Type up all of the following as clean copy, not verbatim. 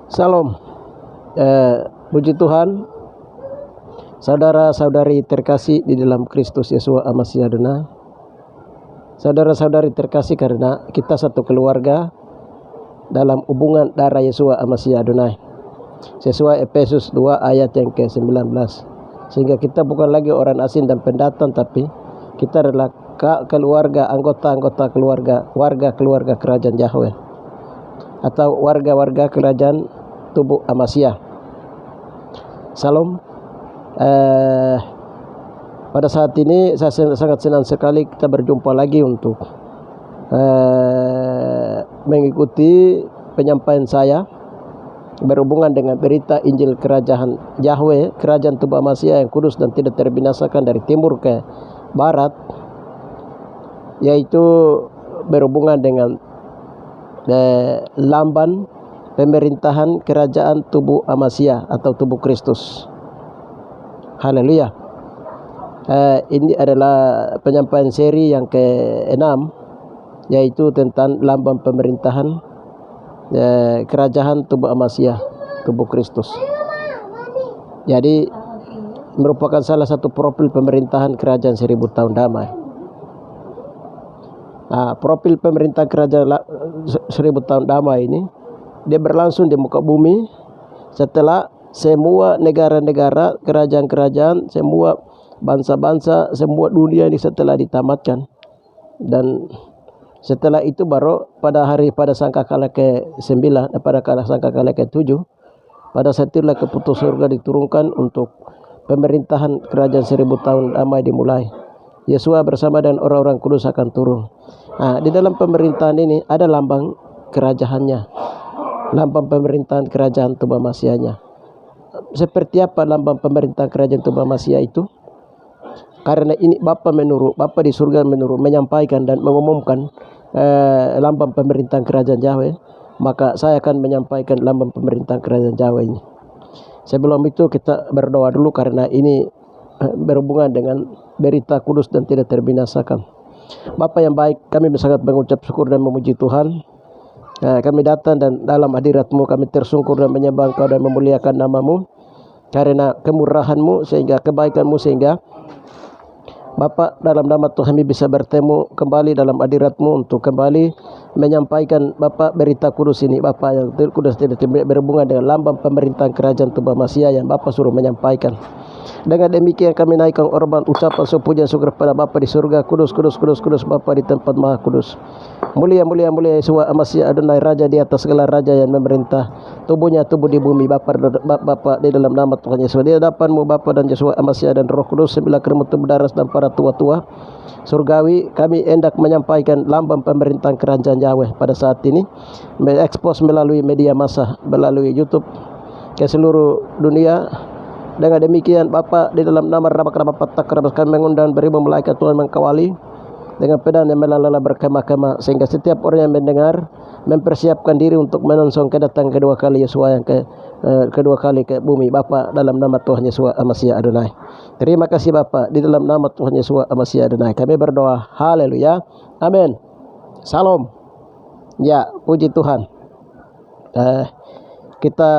Salam, puji Tuhan, saudara-saudari terkasih di dalam Kristus Yesus Amasiya Adonai. Saudara-saudari terkasih, karena kita satu keluarga dalam hubungan darah Yesus Amasiya Adonai, sesuai Efesus 2 ayat yang ke-19. Sehingga kita bukan lagi orang asing dan pendatang, tapi kita adalah keluarga, anggota keluarga, warga keluarga kerajaan Yahweh, atau warga-warga kerajaan tubuh Amasiya. Salam. Pada saat ini saya sangat senang sekali kita berjumpa lagi untuk mengikuti penyampaian saya berhubungan dengan berita Injil kerajaan Yahweh, kerajaan tubuh Amasiya yang kudus dan tidak terbinasakan dari timur ke barat, yaitu berhubungan dengan lamban pemerintahan kerajaan tubuh Amasiya atau tubuh Kristus. Haleluya. Ini adalah penyampaian seri yang ke-6, yaitu tentang lambang pemerintahan kerajaan tubuh Amasiya, tubuh Kristus. Jadi merupakan salah satu profil pemerintahan kerajaan 1000 tahun damai. Profil pemerintahan kerajaan 1000 tahun damai ini dia berlangsung di muka bumi setelah semua negara-negara, kerajaan-kerajaan, semua bangsa-bangsa, semua dunia ini setelah ditamatkan. Dan setelah itu baru pada sangkakala ke-9, pada sangkakala ke-7, pada saat itulah keputus surga diturunkan untuk pemerintahan kerajaan 1000 tahun damai dimulai. Yesus bersama dengan orang-orang kudus akan turun. Di dalam pemerintahan ini ada lambang kerajaannya, lambang pemerintahan kerajaan tubuh Amasiya-nya. Seperti apa lambang pemerintahan kerajaan tubuh Amasiya itu? Karena ini Bapa di surga menyampaikan dan mengumumkan lambang pemerintahan kerajaan Yahweh, maka saya akan menyampaikan lambang pemerintahan kerajaan Yahweh ini. Sebelum itu kita berdoa dulu, karena ini berhubungan dengan berita kudus dan tidak terbinasakan. Bapa yang baik, kami sangat mengucap syukur dan memuji Tuhan. Kami datang dan dalam hadirat-Mu kami tersungkur dan menyembah Engkau dan memuliakan nama-Mu, karena kemurahan-Mu sehingga kebaikan-Mu, sehingga Bapa, dalam nama Tuhan kami bisa bertemu kembali dalam hadirat-Mu untuk kembali menyampaikan Bapa berita kudus ini, Bapa yang kudus tidak berhubungan dengan lambang pemerintahan kerajaan tubuh Amasiya yang Bapa suruh menyampaikan. Dengan demikian kami naikkan korban ucapan pujian syukur kepada Bapa di surga. Kudus, kudus, kudus, kudus Bapa di tempat maha kudus. Mulia, mulia, mulia Yesus Amasiya Adonai, Raja di atas segala raja yang memerintah. Tubuhnya tubuh di bumi, Bapa di dalam nama Tuhan Yesus. Di hadapan-Mu Bapa dan Yesus Amasiya dan Roh Kudus, sembilan kermutu berdaras dan para tua-tua surgawi, kami hendak menyampaikan lambang pemerintahan kerajaan Yahweh pada saat ini, mengekspos melalui media massa, melalui YouTube ke seluruh dunia. Dengan demikian Bapa, di dalam nama kami mengundang beribu malaikat Tuhan mengkawali dengan pedang yang melalala berkemah-kemah, sehingga setiap orang yang mendengar mempersiapkan diri untuk menonsong kedatangan kedua kali Yesus yang kedua kali ke bumi. Bapa, dalam nama Tuhan Yesus Amasiya Adonai. Terima kasih Bapa, di dalam nama Tuhan Yesus Amasiya Adonai kami berdoa. Haleluya. Amin. Salam. Ya, puji Tuhan. Kita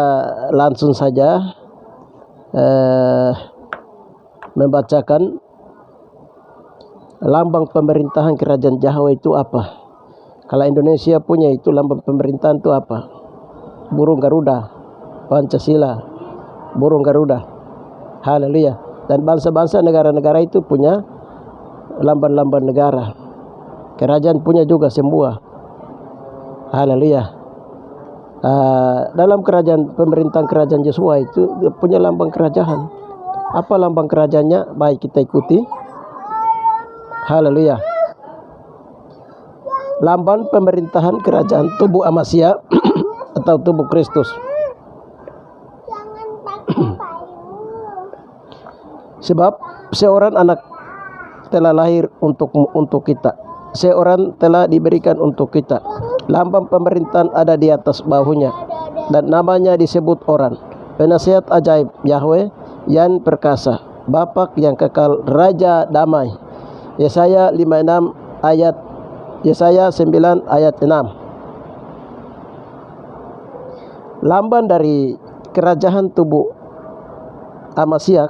langsung saja membacakan lambang pemerintahan kerajaan Yahweh itu apa. Kalau Indonesia punya itu lambang pemerintahan itu apa? Burung Garuda, Pancasila, burung Garuda. Haleluya. Dan bangsa-bangsa negara-negara itu punya lambang-lambang negara. Kerajaan punya juga semua. Haleluya. Dalam kerajaan pemerintahan kerajaan Yesua itu punya lambang kerajaan. Apa lambang kerajaannya? Baik, kita ikuti. Haleluya. Lambang pemerintahan kerajaan tubuh Amasiya atau tubuh Kristus. Sebab seorang anak telah lahir untuk kita, seorang telah diberikan untuk kita. Lambang pemerintahan ada di atas bahunya, dan namanya disebut orang Penasihat ajaib, Yahweh yang perkasa, Bapak yang kekal, Raja damai. Yesaya 56 ayat Yesaya 9 ayat 6. lambang dari kerajaan tubuh Amasiah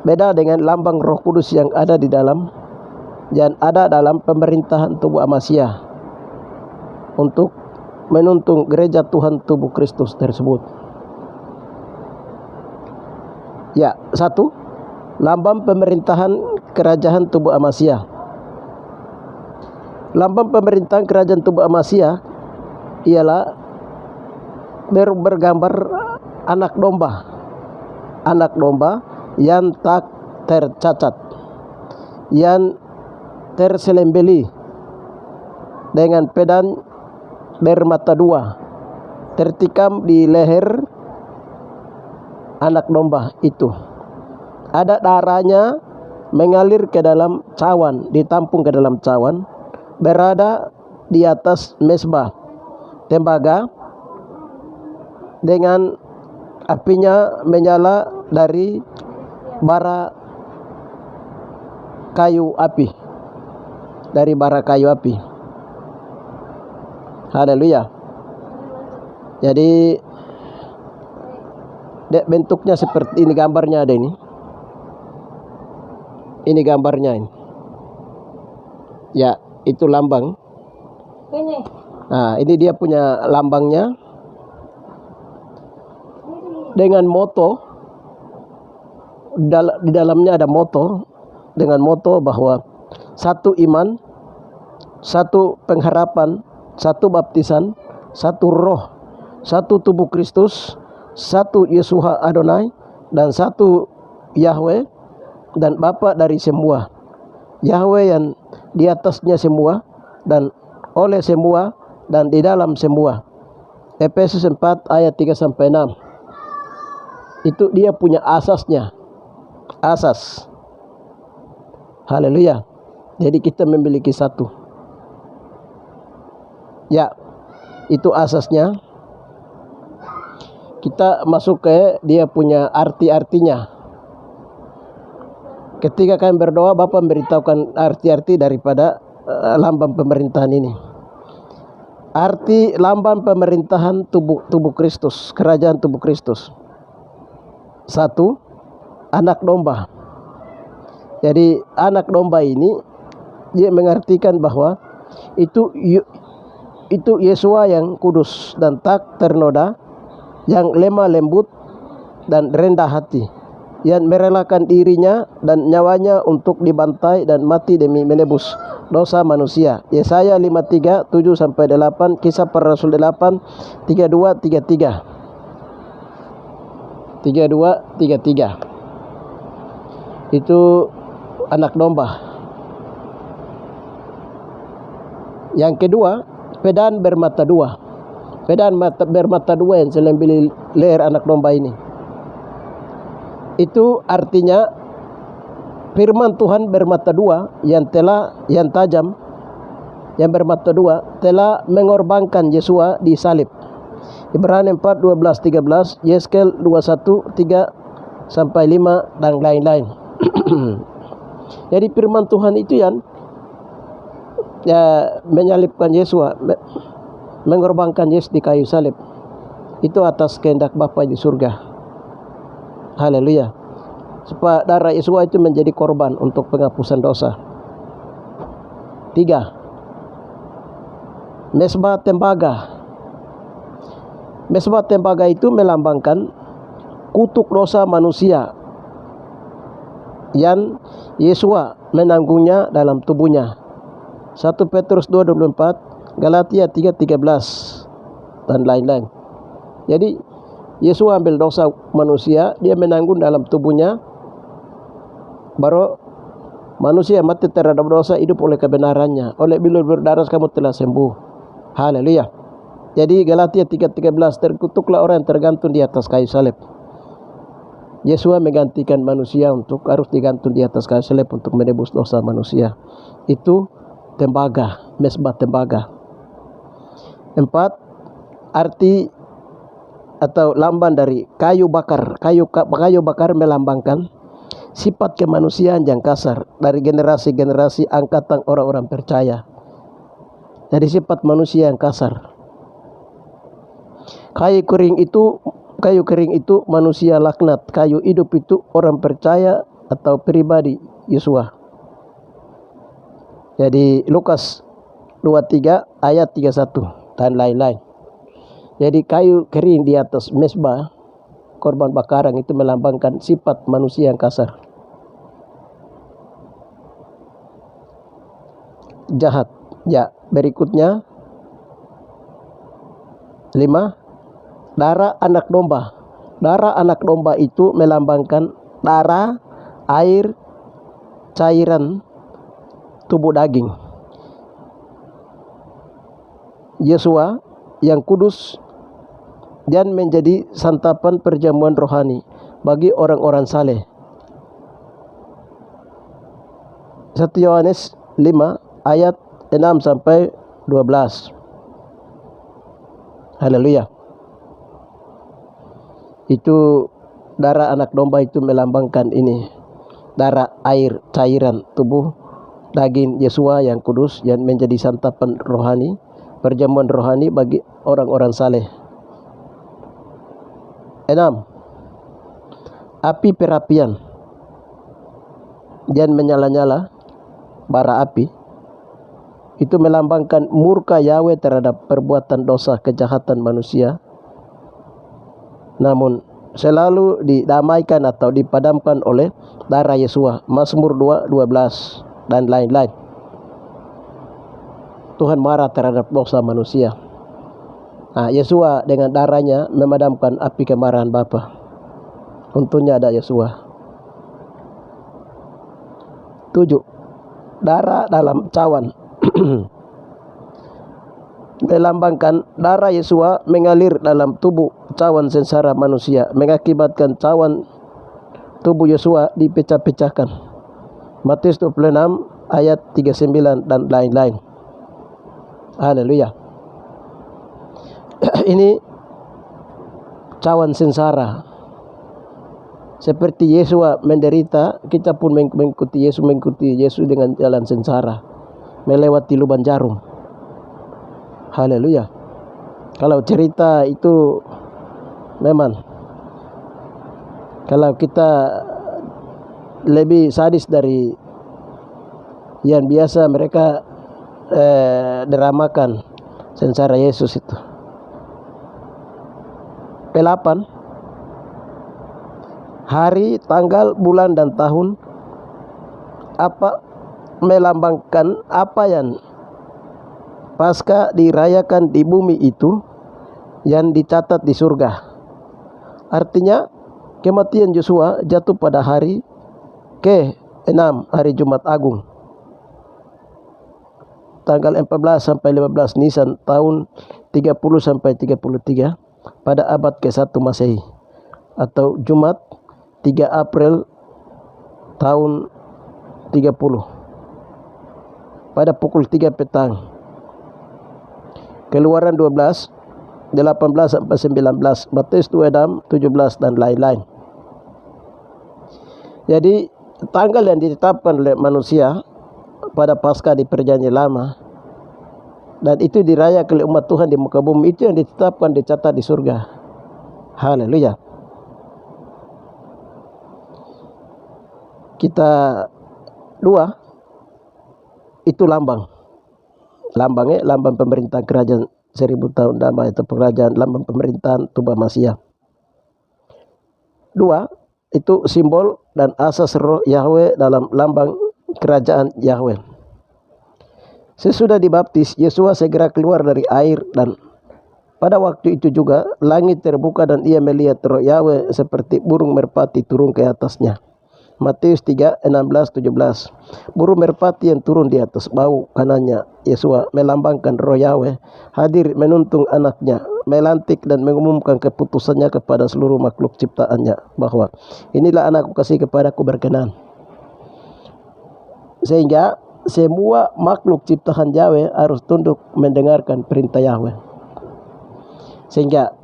beda dengan lambang Roh Kudus yang ada dalam pemerintahan tubuh Amasiah untuk menuntun gereja Tuhan tubuh Kristus tersebut. Ya, satu, lambang pemerintahan kerajaan tubuh Amasiah. Lambang pemerintahan kerajaan tubuh Amasiah ialah bergambar anak domba yang tak tercacat, yang terselembeli dengan pedang bermata dua tertikam di leher anak domba itu. Ada darahnya mengalir ke dalam cawan, ditampung ke dalam cawan, berada di atas mezbah tembaga dengan apinya menyala dari bara kayu api. Haleluya. Jadi bentuknya seperti ini, gambarnya ada ini. Ini gambarnya ini. Ya, itu lambang. Nah, ini dia punya lambangnya. Dengan moto, di dalamnya ada moto, dengan moto bahwa satu iman, satu pengharapan, satu baptisan, satu roh, satu tubuh Kristus, satu Yesuha Adonai, dan satu Yahweh dan Bapa dari semua. Yahweh yang di atasnya semua dan oleh semua dan di dalam semua. Efesus 4 ayat 3-6. Itu dia punya asasnya. Asas. Haleluya. Jadi kita memiliki satu. Ya, itu asasnya. Kita masuk ke dia punya arti-artinya. Ketika kami berdoa, Bapa memberitahukan arti-arti daripada lambang pemerintahan ini. Arti lambang pemerintahan tubuh Kristus, kerajaan tubuh Kristus. Satu, anak domba. Jadi anak domba ini dia mengartikan bahwa itu Yesua yang kudus dan tak ternoda, yang lemah lembut dan rendah hati, yang merelakan dirinya dan nyawanya untuk dibantai dan mati demi menebus dosa manusia. Yesaya 53 7-8, Kisah Para Rasul 8 32 33. Itu anak domba. Yang kedua, pedang bermata dua. Pedang bermata dua yang selembili leher anak domba ini. Itu artinya firman Tuhan bermata dua yang tajam, yang bermata dua telah mengorbankan Yesua di salib. Ibrani 4 12-13, Yeskel 21 3-5 dan lain-lain. Jadi firman Tuhan itu yang menyalibkan Yesua, mengorbankan Yesus di kayu salib. Itu atas kehendak Bapa di surga. Haleluya. Supaya darah Yesua itu menjadi korban untuk penghapusan dosa. 3. Mezbah tembaga. Mezbah tembaga itu melambangkan kutuk dosa manusia yang Yesua menanggungnya dalam tubuhnya. 1 Petrus 2:24, Galatia 3:13 dan lain-lain. Jadi Yesua ambil dosa manusia, dia menanggung dalam tubuhnya, baru manusia mati terhadap dosa, hidup oleh kebenarannya. Oleh bilur berdarah kamu telah sembuh. Haleluya. Jadi Galatia 3:13, terkutuklah orang yang tergantung di atas kayu salib. Yesua menggantikan manusia untuk harus digantung di atas kayu salib untuk menebus dosa manusia. Itu tembaga, mezbah tembaga. 4. Arti atau lambang dari kayu bakar. Kayu bakar melambangkan sifat kemanusiaan yang kasar dari generasi-generasi angkatan orang-orang percaya. Dari sifat manusia yang kasar. Kayu kering itu manusia laknat, kayu hidup itu orang percaya atau pribadi Yesua. Jadi Lukas 23 ayat 31 dan lain-lain. Jadi kayu kering di atas mezbah korban bakaran itu melambangkan sifat manusia yang kasar, jahat. Ya, berikutnya 5. Darah anak domba. Darah anak domba itu melambangkan darah, air, cairan tubuh daging. Yesua yang kudus dan menjadi santapan perjamuan rohani bagi orang-orang saleh. 1 Yohanes 5 ayat 6 sampai 12. Haleluya. Itu darah anak domba itu melambangkan ini, darah, air, cairan tubuh daging Yesua yang kudus yang menjadi santapan rohani, perjamuan rohani bagi orang-orang saleh. 6. Api perapian dan menyala-nyala bara api itu melambangkan murka Yahweh terhadap perbuatan dosa kejahatan manusia, namun selalu didamaikan atau dipadamkan oleh darah Yesua. Mazmur 2:12 dan lain-lain. Tuhan marah terhadap dosa manusia. Yesua dengan darahnya memadamkan api kemarahan Bapa. Untungnya ada Yesua. 7. Darah dalam cawan melambangkan darah Yesua mengalir dalam tubuh cawan sengsara manusia, mengakibatkan cawan tubuh Yesua dipecah-pecahkan. Matius 26 ayat 39 dan lain-lain. Haleluya. Ini cawan sengsara. Seperti Yesua menderita, kita pun mengikuti Yesus dengan jalan sengsara, melewati lubang jarum. Haleluya. Kalau cerita itu memang, kalau kita lebih sadis dari yang biasa mereka dramakan sengsara Yesus itu. 8. Hari, tanggal, bulan dan tahun apa melambangkan apa yang Paskah dirayakan di bumi itu yang dicatat di surga. Artinya kematian Yesua jatuh pada hari ke-6, hari Jumat Agung, tanggal 14 sampai 15 Nisan tahun 30 sampai 33 pada abad ke-1 Masehi, atau Jumat 3 April tahun 30 pada pukul 3 petang. Keluaran 12 18 sampai 19, Matius 26 17 dan lain-lain. Jadi tanggal yang ditetapkan oleh manusia pada Paskah di Perjanjian Lama dan itu dirayakan oleh umat Tuhan di muka bumi, itu yang ditetapkan, dicatat di surga. Haleluya. Kita 2 itu lambangnya lambang pemerintahan kerajaan 1000 tahun damai atau kerajaan, lambang pemerintahan Tuba Masia. 2 itu simbol dan asas roh Yahweh dalam lambang kerajaan Yahweh. Sesudah dibaptis, Yesua segera keluar dari air dan pada waktu itu juga langit terbuka dan ia melihat roh Yahweh seperti burung merpati turun ke atasnya. Matius 3, 16, 17. Burung merpati yang turun di atas bahu kanannya Yesua melambangkan roh Yahweh hadir menuntun anaknya, melantik dan mengumumkan keputusannya kepada seluruh makhluk ciptaannya bahwa inilah anakku kasih kepadaku berkenan. Sehingga semua makhluk ciptaan Yahweh harus tunduk mendengarkan perintah Yahweh. Sehingga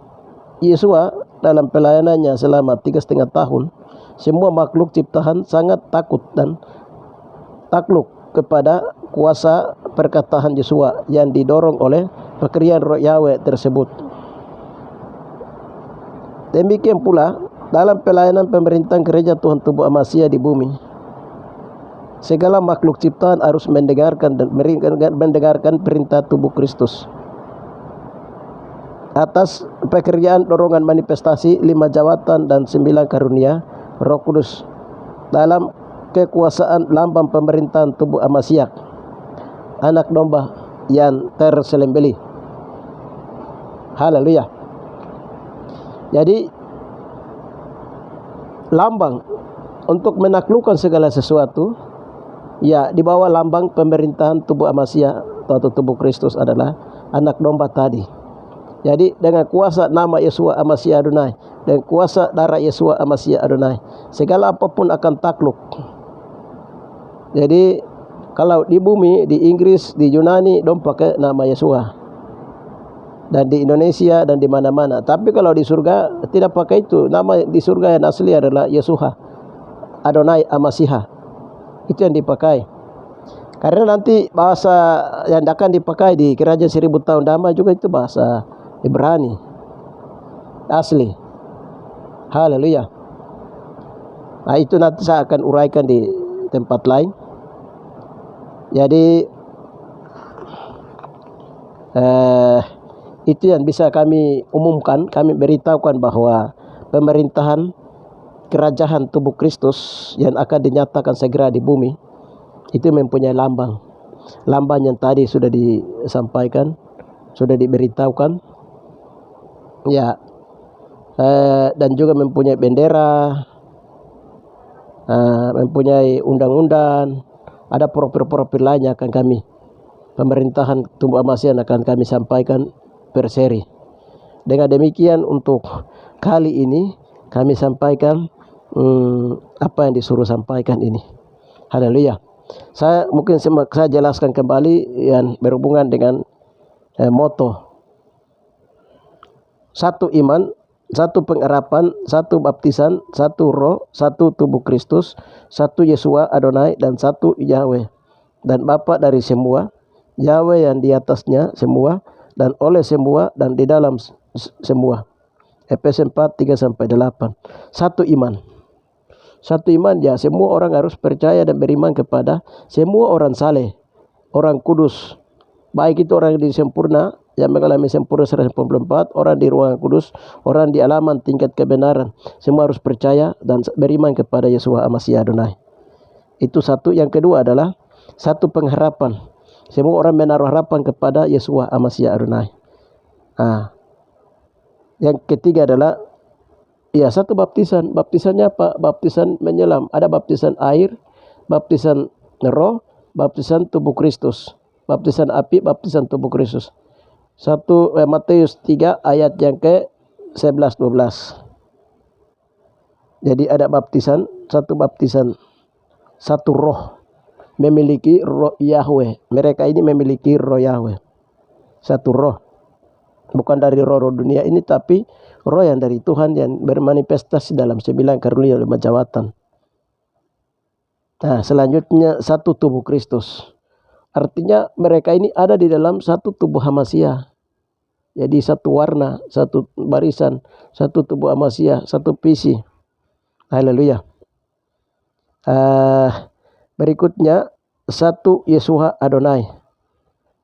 Yesua dalam pelayanannya selama 3,5 tahun, semua makhluk ciptaan sangat takut dan takluk kepada kuasa perkataan Yesua yang didorong oleh pekerjaan roh Yahweh tersebut. Demikian pula dalam pelayanan pemerintahan gereja Tuhan tubuh Amasya di bumi, segala makhluk ciptaan harus mendengarkan perintah tubuh Kristus atas pekerjaan dorongan manifestasi 5 jawatan dan 9 karunia Roh Kudus dalam kekuasaan lambang pemerintahan tubuh Amasya, anak domba yang tersembelih. Haleluya. Jadi lambang untuk menaklukkan segala sesuatu, ya, di bawah lambang pemerintahan tubuh Amasya atau tubuh Kristus adalah anak domba tadi. Jadi dengan kuasa nama Yeshua Amasya Adonai, dengan kuasa darah Yeshua Amasya Adonai, segala apapun akan takluk. Jadi kalau di bumi, di Inggris, di Yunani, dong pakai nama Yeshua. Dan di Indonesia dan di mana-mana. Tapi kalau di surga tidak pakai itu. Nama di surga yang asli adalah Yeshua Adonai Amasya. Itu yang dipakai. Karena nanti bahasa yang akan dipakai di kerajaan 1000 tahun damai juga itu bahasa Ibrani asli. Haleluya. Nah, itu nanti saya akan uraikan di tempat lain. Jadi itu yang bisa kami umumkan, kami beritahukan bahwa pemerintahan kerajaan tubuh Kristus yang akan dinyatakan segera di bumi itu mempunyai lambang. Lambang yang tadi sudah disampaikan, sudah diberitahukan, ya, dan juga mempunyai bendera, mempunyai undang-undang, ada profil-profil lainnya akan kami pemerintahan tubuh Amasya akan kami sampaikan per seri. Dengan demikian untuk kali ini kami sampaikan apa yang disuruh sampaikan ini. Haleluya. Saya jelaskan kembali yang berhubungan dengan moto. 1 iman, 1 pengharapan, 1 baptisan, 1 roh, 1 tubuh Kristus, 1 Yeshua Adonai, dan 1 Yahweh, dan Bapa dari semua, Yahweh yang di atasnya semua, dan oleh semua, dan di dalam semua. Efesus 4, 3-8. 1 iman. 1 iman, ya, semua orang harus percaya dan beriman kepada semua orang saleh, orang kudus. Baik itu orang yang sempurna, yang mengalami sempurna 194, orang di ruangan kudus, orang di alaman tingkat kebenaran. Semua harus percaya dan beriman kepada Yeshua Amasya Adonai. Itu satu. Yang kedua adalah 1 pengharapan. Semua orang menaruh harapan kepada Yeshua Amasya Adonai. Yang ketiga adalah 1 baptisan. Baptisannya apa? Baptisan menyelam. Ada baptisan air, baptisan roh, baptisan tubuh Kristus, baptisan api, baptisan tubuh Kristus. Matius 3 ayat yang ke 11-12. Jadi ada baptisan, 1 baptisan, 1 roh, memiliki roh Yahweh. Mereka ini memiliki roh Yahweh. 1 roh. Bukan dari roh-roh dunia ini, tapi roh yang dari Tuhan yang bermanifestasi dalam 9 karunia 5 jawatan. Nah, selanjutnya 1 tubuh Kristus. Artinya mereka ini ada di dalam 1 tubuh Amasya. Jadi 1 warna, 1 barisan, 1 tubuh Amasya, 1 visi. Haleluya. Berikutnya 1 Yeshua Adonai.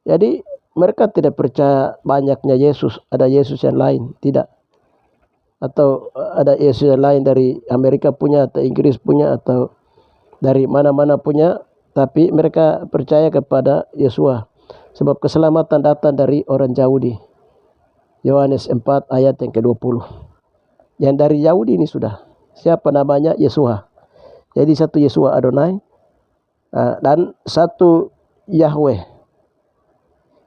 Jadi mereka tidak percaya banyaknya Yesus, ada Yesus yang lain, tidak. Atau ada Yesus yang lain dari Amerika punya, atau Inggris punya, atau dari mana-mana punya. Tapi mereka percaya kepada Yeshua, sebab keselamatan datang dari orang Yahudi. Yohanes 4 ayat yang ke-20. Yang dari Yahudi ini sudah. Siapa namanya? Yeshua. Jadi 1 Yeshua Adonai, dan 1 Yahweh.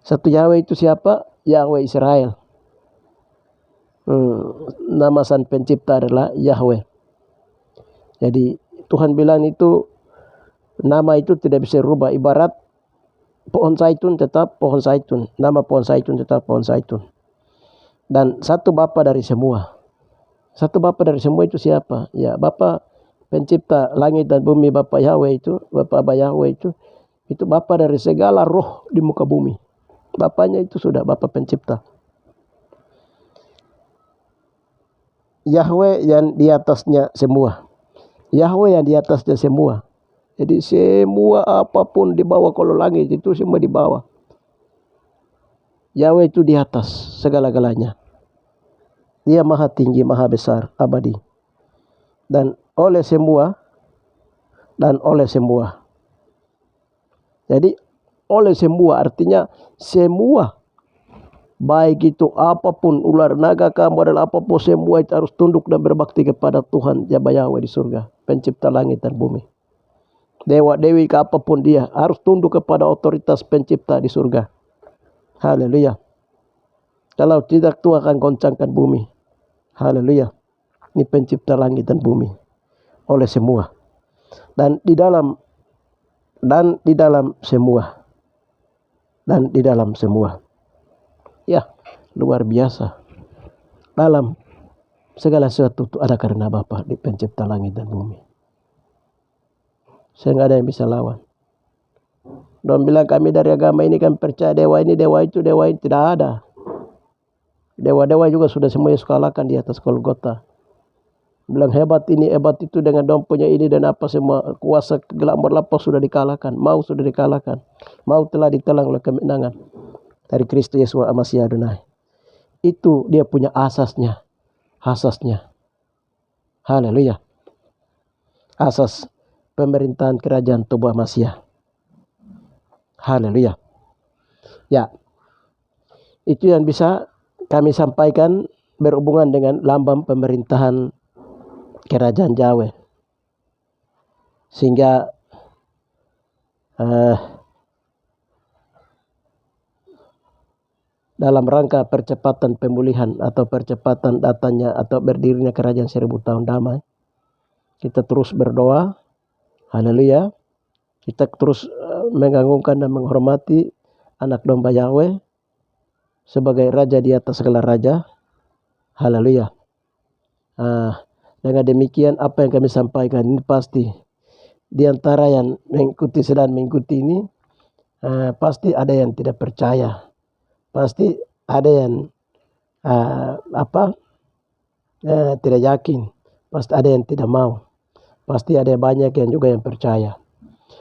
1 Yahweh itu siapa? Yahweh Israel. Nama sang pencipta adalah Yahweh. Jadi Tuhan bilang itu, nama itu tidak bisa rubah. Ibarat pohon zaitun tetap pohon zaitun, nama pohon zaitun tetap pohon zaitun. Dan 1 Bapa dari semua. 1 Bapa dari semua itu siapa? Ya, Bapa pencipta langit dan bumi, Bapa Yahweh itu, Bapa Yahweh itu Bapa dari segala roh di muka bumi. Bapaknya itu sudah Bapa pencipta. Yahweh yang di atasnya semua. Yahweh yang di atasnya semua. Jadi semua apapun di bawah kolong langit itu semua di bawah. Yahweh itu di atas segala-galanya. Dia maha tinggi, maha besar, abadi. Dan oleh semua. Jadi oleh semua artinya semua. Baik itu apapun, ular naga, model apapun, semua itu harus tunduk dan berbakti kepada Tuhan Yahweh di surga, pencipta langit dan bumi. Dewa dewi ke apapun dia harus tunduk kepada otoritas pencipta di surga. Haleluya. Kalau tidak, Tuhan akan goncangkan bumi. Haleluya. Ini pencipta langit dan bumi oleh semua. Dan di dalam semua. Ya, luar biasa. Dalam segala sesuatu itu ada karena Bapa di pencipta langit dan bumi. Saya nggak ada yang bisa lawan. Don bilang kami dari agama ini kami percaya dewa ini, dewa itu, tidak ada. Dewa-dewa juga sudah semuanya kalahkan di atas Golgota. Bilang hebat ini, hebat itu dengan dom punya ini dan apa semua kuasa gelap berlapas sudah dikalahkan. Mau sudah dikalahkan. Mau telah ditelan oleh kemenangan dari Kristus Yesus Masih Adonai. Itu dia punya asasnya. Haleluya. Asas pemerintahan kerajaan Tubuh Masiah. Haleluya. Ya. Itu yang bisa kami sampaikan berhubungan dengan lambang pemerintahan kerajaan Yahweh. Sehingga dalam rangka percepatan pemulihan atau percepatan datanya atau berdirinya kerajaan 1000 tahun damai, kita terus berdoa. Haleluya. Kita terus mengagungkan dan menghormati anak domba Yahweh sebagai raja di atas segala raja. Haleluya. Dengan demikian apa yang kami sampaikan ini pasti di antara yang sedang mengikuti ini pasti ada yang tidak percaya. Pasti ada yang tidak yakin. Pasti ada yang tidak mau. Pasti ada banyak yang juga yang percaya.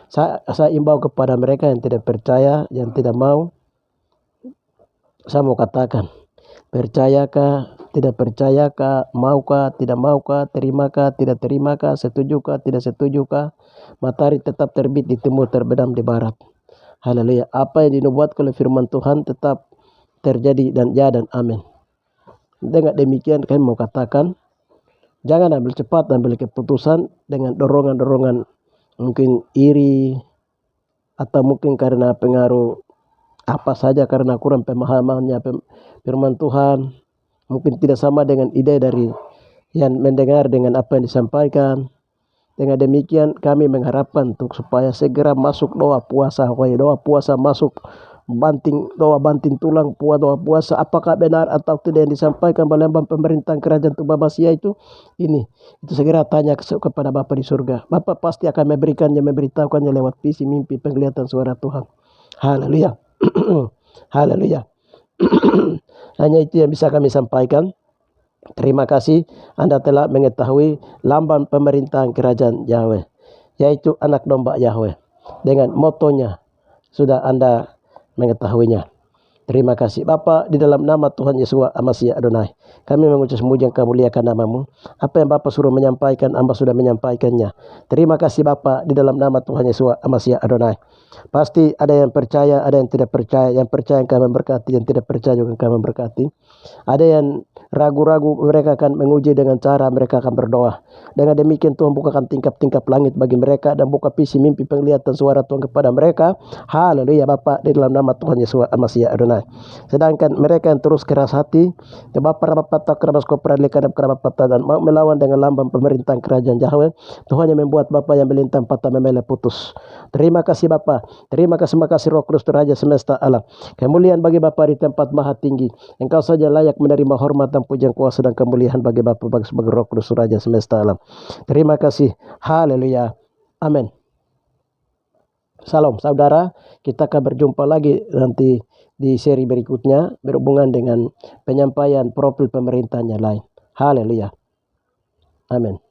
Saya imbau kepada mereka yang tidak percaya, yang tidak mau. Saya mau katakan, percayakah, tidak percayakah, maukah, tidak maukah, terimakah, tidak terimakah, setujukah, tidak setujukah, matahari tetap terbit di timur, terbenam di barat. Haleluya. Apa yang dinubuatkan oleh firman Tuhan tetap terjadi dan ya dan amin. Dengan demikian kami mau katakan, jangan ambil cepat, ambil keputusan dengan dorongan-dorongan mungkin iri atau mungkin karena pengaruh apa saja, karena kurang pemahamannya firman Tuhan, mungkin tidak sama dengan ide dari yang mendengar dengan apa yang disampaikan. Dengan demikian kami mengharapkan untuk supaya segera masuk doa puasa masuk doa banting tulang, doa puasa. Apakah benar atau tidak yang disampaikan lambang pemerintahan kerajaan Tuhan Masiah itu segera tanya kepada Bapa di surga. Bapa pasti akan memberitahukannya lewat visi, mimpi, penglihatan suara Tuhan. Haleluya. Haleluya. Hanya itu yang bisa kami sampaikan. Terima kasih Anda telah mengetahui lambang pemerintahan kerajaan Yahweh, yaitu anak domba Yahweh. Dengan motonya sudah Anda mengetahuinya. Terima kasih Bapa, di dalam nama Tuhan Yesus Masih Adonai, kami mengucap puji dan kemuliaan nama-Mu. Apa yang Bapa suruh menyampaikan, Hamba sudah menyampaikannya. Terima kasih Bapa, di dalam nama Tuhan Yesus Masih Adonai. Pasti ada yang percaya, ada yang tidak percaya. Yang percaya yang kami berkati, yang tidak percaya juga kami berkati. Ada yang ragu-ragu, mereka akan menguji dengan cara mereka akan berdoa. Dengan demikian Tuhan bukakan tingkap-tingkap langit bagi mereka dan buka visi, mimpi, penglihatan suara Tuhan kepada mereka. Haleluya Bapa, di dalam nama Tuhan Yesus Masih Adonai. Sedangkan mereka yang terus keras hati, Bapa Rabapata Kerabas Kopradlekan Kerabapata dan mau melawan dengan lambang pemerintahan kerajaan Yahweh, Tuhan yang membuat Bapa yang melintang patah memele putus. Terima kasih Bapa, terima kasih Roh Kudus Raja semesta alam. Kemuliaan bagi Bapa di tempat maha tinggi. Engkau saja layak menerima hormat dan pujian, kuasa dan kemuliaan bagi Bapa sebagai Roh Kudus Raja semesta alam. Terima kasih. Haleluya. Amin. Salam saudara, kita akan berjumpa lagi nanti di seri berikutnya berhubungan dengan penyampaian profil pemerintahan yang lain. Haleluya. Amin.